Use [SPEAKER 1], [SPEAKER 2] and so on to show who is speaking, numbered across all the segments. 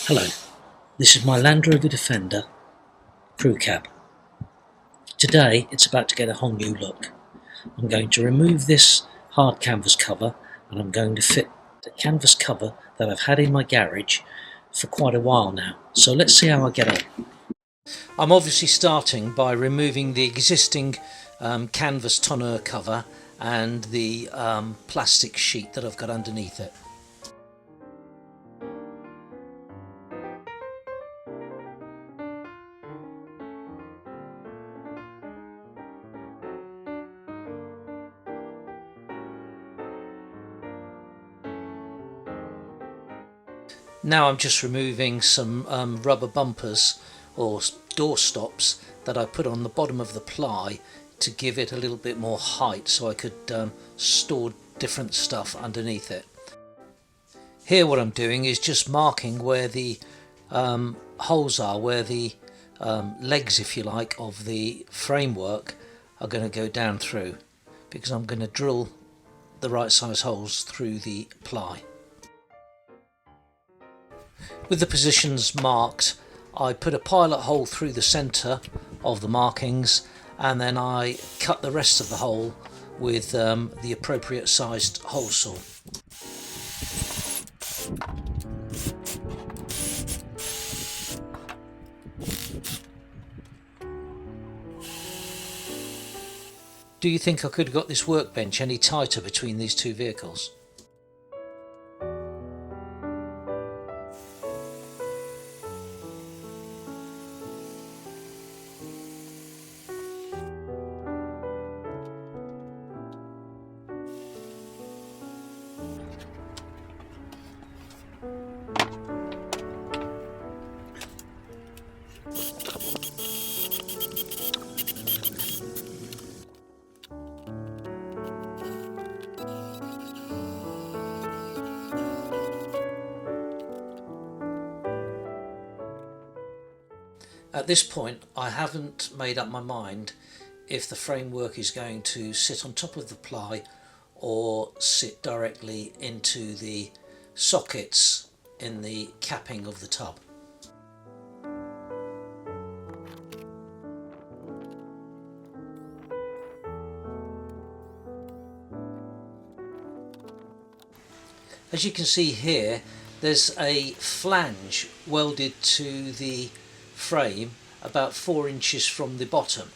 [SPEAKER 1] Hello, this is my Land Rover Defender crew cab. Today it's about to get a whole new look. I'm going to remove this hard canvas cover and I'm going to fit the canvas cover that I've had in my garage for quite a while now. So let's see how I get on. I'm obviously starting by removing the existing canvas tonneau cover and the plastic sheet that I've got underneath it. Now I'm just removing some rubber bumpers or door stops that I put on the bottom of the ply to give it a little bit more height so I could store different stuff underneath it. Here what I'm doing is just marking where the holes are, where the legs, if you like, of the framework are going to go down through, because I'm going to drill the right size holes through the ply. With the positions marked, I put a pilot hole through the centre of the markings and then I cut the rest of the hole with the appropriate sized hole saw. Do you think I could have got this workbench any tighter between these two vehicles? At this point I haven't made up my mind if the framework is going to sit on top of the ply or sit directly into the sockets in the capping of the tub. As you can see here, there's a flange welded to the frame about 4 inches from the bottom,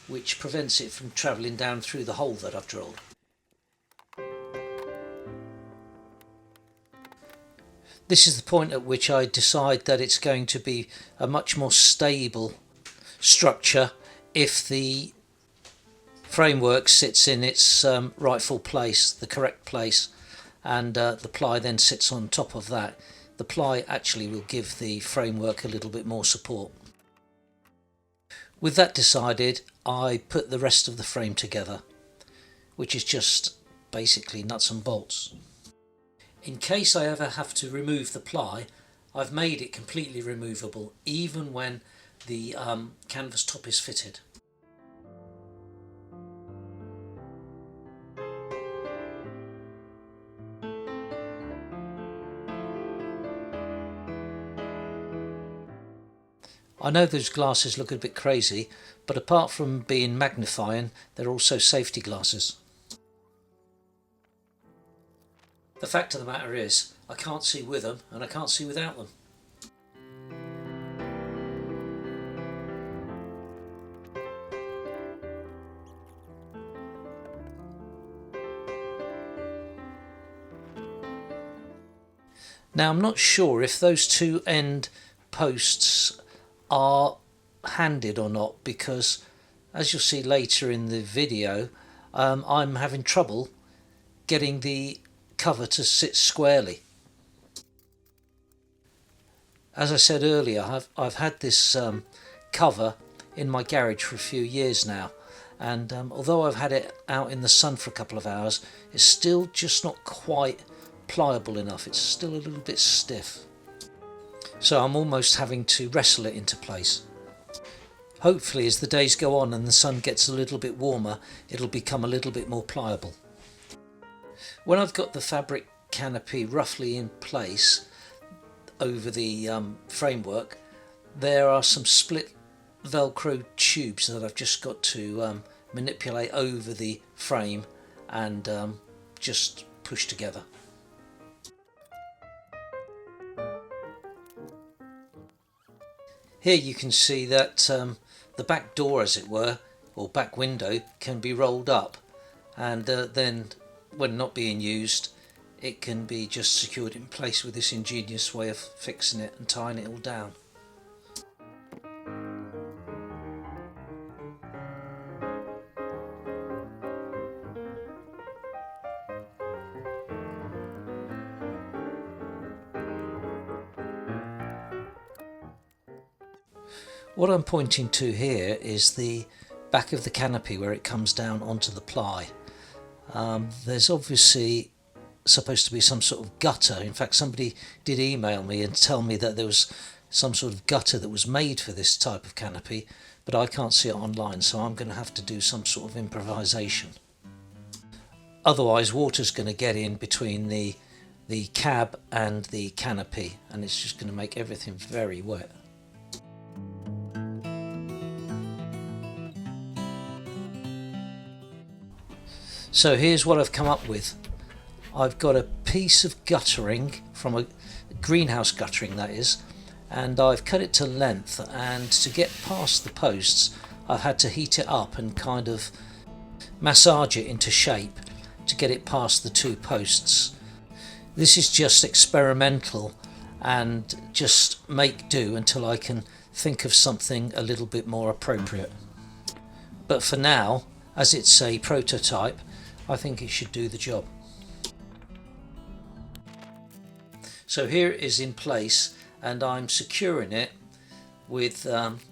[SPEAKER 1] which prevents it from travelling down through the hole that I've drilled. This is the point at which I decide that it's going to be a much more stable structure if the framework sits in its rightful place, the correct place, and the ply then sits on top of that. The ply actually will give the framework a little bit more support. With that decided, I put the rest of the frame together, which is just basically nuts and bolts. In case I ever have to remove the ply, I've made it completely removable even when the canvas top is fitted. I know those glasses look a bit crazy, but apart from being magnifying, they're also safety glasses. The fact of the matter is, I can't see with them and I can't see without them. Now I'm not sure if those two end posts are handed or not, because as you'll see later in the video, I'm having trouble getting the cover to sit squarely. As I said earlier, I've had this cover in my garage for a few years now, and although I've had it out in the sun for a couple of hours, it's still just not quite pliable enough. It's still a little bit stiff. So I'm almost having to wrestle it into place. Hopefully as the days go on and the sun gets a little bit warmer, it'll become a little bit more pliable. When I've got the fabric canopy roughly in place, over the framework, there are some split Velcro tubes that I've just got to manipulate over the frame and just push together. Here you can see that the back door, as it were, or back window, can be rolled up, and then when not being used it can be just secured in place with this ingenious way of fixing it and tying it all down. What I'm pointing to here is the back of the canopy where it comes down onto the ply. There's obviously supposed to be some sort of gutter. In fact, somebody did email me and tell me that there was some sort of gutter that was made for this type of canopy, but I can't see it online, so I'm going to have to do some sort of improvisation. Otherwise water's going to get in between the cab and the canopy, and it's just going to make everything very wet. So here's what I've come up with. I've got a piece of guttering, from a greenhouse guttering that is, and I've cut it to length, and to get past the posts I've had to heat it up and kind of massage it into shape to get it past the two posts. This is just experimental and just make do until I can think of something a little bit more appropriate. But for now, as it's a prototype, I think it should do the job. So here it is in place, and I'm securing it with,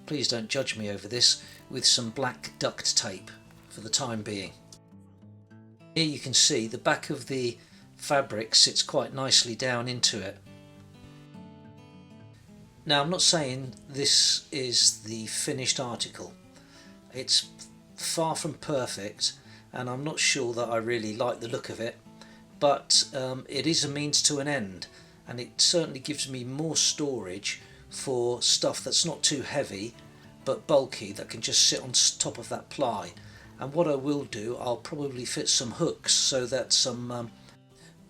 [SPEAKER 1] please don't judge me over this, with some black duct tape for the time being. Here you can see the back of the fabric sits quite nicely down into it. Now, I'm not saying this is the finished article. It's far from perfect, and I'm not sure that I really like the look of it, but it is a means to an end. And it certainly gives me more storage for stuff that's not too heavy but bulky, that can just sit on top of that ply. And what I will do, I'll probably fit some hooks so that some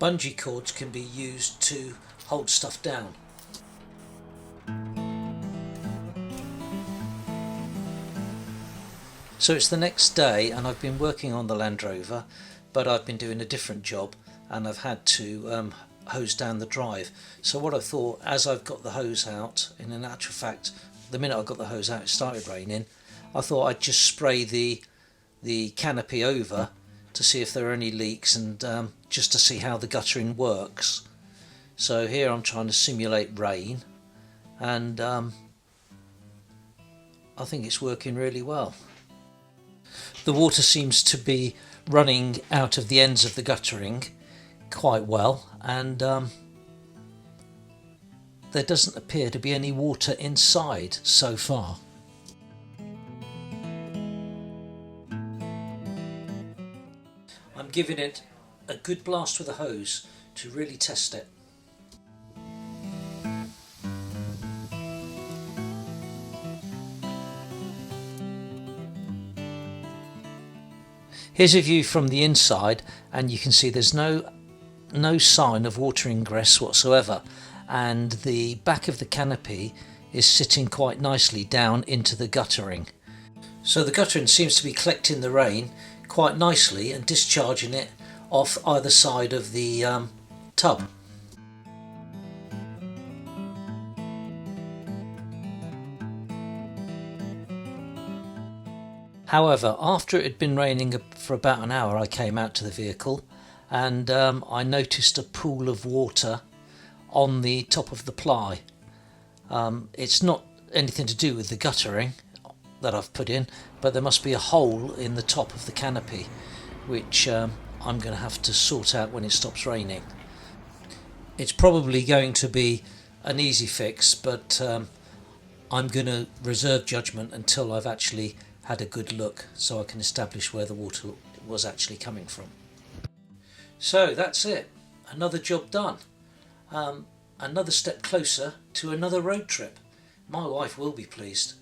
[SPEAKER 1] bungee cords can be used to hold stuff down. So it's the next day, and I've been working on the Land Rover, but I've been doing a different job, and I've had to hose down the drive. So what I thought, as I've got the hose out, in actual fact the minute I got the hose out it started raining, I thought I'd just spray the canopy over to see if there are any leaks, and just to see how the guttering works. So here I'm trying to simulate rain, and I think it's working really well. The water seems to be running out of the ends of the guttering quite well, and there doesn't appear to be any water inside so far. I'm giving it a good blast with a hose to really test it. Here's a view from the inside, and you can see there's no sign of water ingress whatsoever, and the back of the canopy is sitting quite nicely down into the guttering. So the guttering seems to be collecting the rain quite nicely and discharging it off either side of the tub. However, after it had been raining for about an hour, I came out to the vehicle, and I noticed a pool of water on the top of the ply. It's not anything to do with the guttering that I've put in, but there must be a hole in the top of the canopy, which I'm going to have to sort out when it stops raining. It's probably going to be an easy fix, but I'm going to reserve judgment until I've actually had a good look, so I can establish where the water was actually coming from. So that's it, another job done. another step closer to another road trip. My wife will be pleased.